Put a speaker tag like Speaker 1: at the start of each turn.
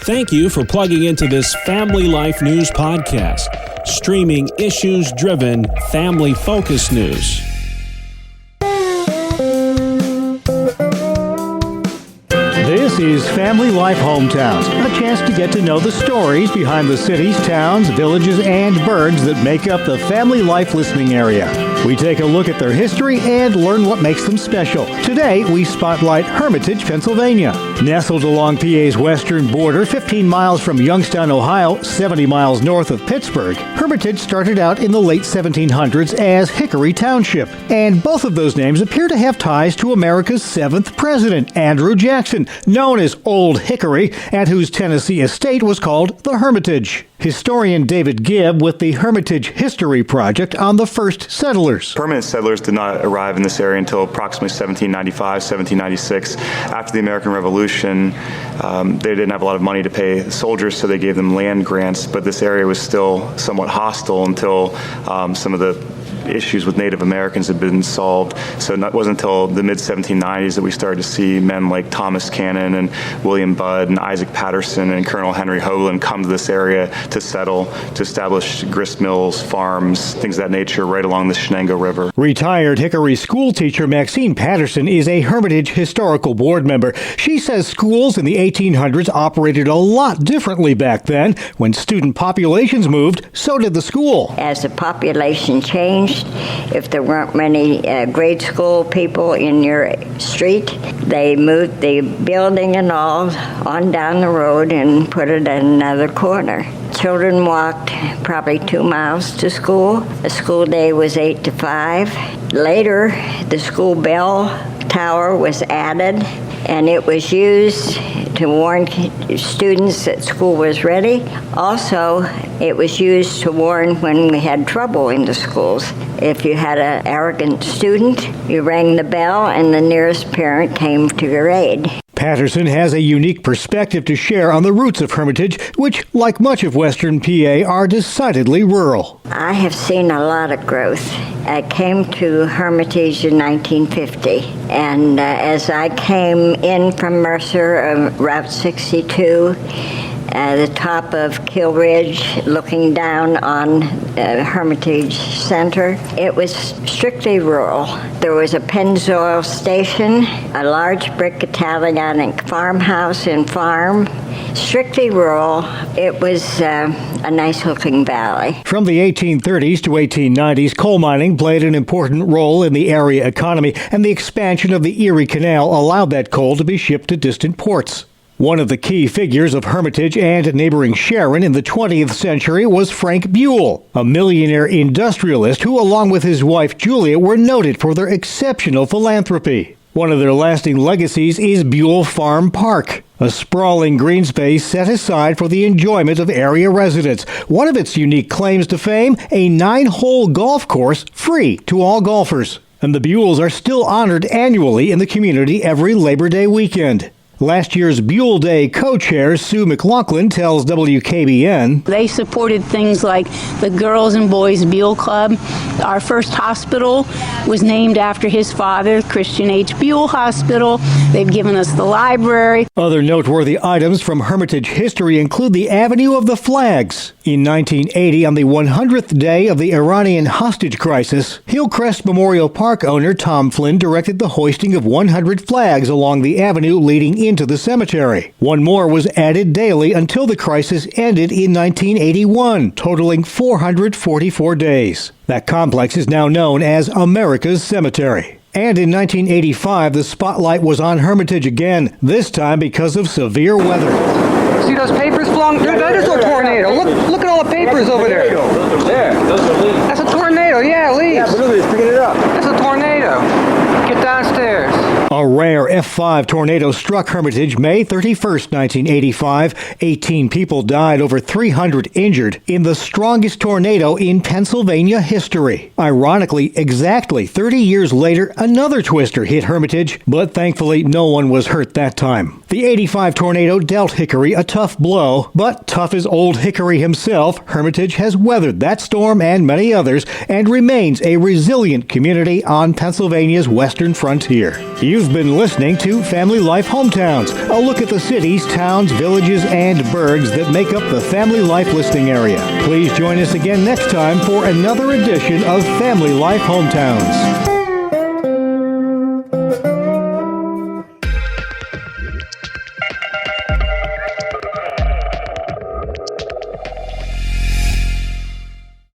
Speaker 1: Thank you for plugging into this Family Life News podcast, streaming issues-driven, family-focused news.
Speaker 2: This is Family Life Hometowns, a chance to get to know the stories behind the cities, towns, villages, and burgs that make up the Family Life listening area. We take a look at their history and learn what makes them special. Today, we spotlight Hermitage, Pennsylvania. Nestled along PA's western border, 15 miles from Youngstown, Ohio, 70 miles north of Pittsburgh, Hermitage started out in the late 1700s as Hickory Township. And both of those names appear to have ties to America's 7th president, Andrew Jackson, known as Old Hickory, and whose Tennessee estate was called the Hermitage. Historian David Gibb with the Hermitage History Project on the first settlers.
Speaker 3: Permanent settlers did not arrive in this area until approximately 1795, 1796. After the American Revolution, they didn't have a lot of money to pay soldiers, so they gave them land grants, but this area was still somewhat hostile until some of the issues with Native Americans had been solved. So it wasn't until the mid-1790s that we started to see men like Thomas Cannon and William Budd and Isaac Patterson and Colonel Henry Hoagland come to this area to settle, to establish grist mills, farms, things of that nature right along the Shenango River.
Speaker 2: Retired Hickory school teacher Maxine Patterson is a Hermitage Historical Board member. She says schools in the 1800s operated a lot differently back then. When student populations moved, so did the school.
Speaker 4: As the population changed, if there weren't many grade school people in your street, they moved the building and all on down the road and put it in another corner. Children walked probably 2 miles to school. The school day was 8 to 5. Later, the school bell tower was added, and it was used to warn students that school was ready. Also, it was used to warn when we had trouble in the schools. If you had an arrogant student, you rang the bell and the nearest parent came to your aid.
Speaker 2: Patterson has a unique perspective to share on the roots of Hermitage, which, like much of western PA, are decidedly rural.
Speaker 4: I have seen a lot of growth. I came to Hermitage in 1950, and as I came in from Mercer, Route 62, the top of Kill Ridge, looking down on Hermitage Center, it was strictly rural. There was a Pennzoil station, a large brick Italian farmhouse and farm. Strictly rural. It was a nice-looking valley.
Speaker 2: From the 1830s to 1890s, coal mining played an important role in the area economy, and the expansion of the Erie Canal allowed that coal to be shipped to distant ports. One of the key figures of Hermitage and neighboring Sharon in the 20th century was Frank Buell, a millionaire industrialist who, along with his wife Julia, were noted for their exceptional philanthropy. One of their lasting legacies is Buell Farm Park, a sprawling green space set aside for the enjoyment of area residents. One of its unique claims to fame, a 9-hole golf course free to all golfers. And the Buells are still honored annually in the community every Labor Day weekend. Last year's Buell Day co-chair Sue McLaughlin tells WKBN,
Speaker 5: they supported things like the Girls and Boys Buell Club. Our first hospital was named after his father, Christian H. Buell Hospital. They've given us the library.
Speaker 2: Other noteworthy items from Hermitage history include the Avenue of the Flags. In 1980, on the 100th day of the Iranian hostage crisis, Hillcrest Memorial Park owner Tom Flynn directed the hoisting of 100 flags along the avenue leading into the cemetery. One more was added daily until the crisis ended in 1981, totaling 444 days. That complex is now known as America's Cemetery. And in 1985, the spotlight was on Hermitage again, this time because of severe weather.
Speaker 6: See those papers flung? That is a tornado. Look at all the papers over there.
Speaker 7: Those are there. Those are leaves.
Speaker 6: That's a tornado. Yeah, leaves.
Speaker 7: Yeah, but look at this. Picking it up.
Speaker 6: That's a tornado. Get downstairs.
Speaker 2: A rare F5 tornado struck Hermitage May 31st, 1985. 18 people died, over 300 injured, in the strongest tornado in Pennsylvania history. Ironically, exactly 30 years later, another twister hit Hermitage, but thankfully no one was hurt that time. The 85 tornado dealt Hickory a tough blow, but tough as Old Hickory himself, Hermitage has weathered that storm and many others and remains a resilient community on Pennsylvania's western frontier. You've You've been listening to Family Life Hometowns, a look at the cities, towns, villages, and burgs that make up the Family Life listing area. Please join us again next time for another edition of Family Life Hometowns.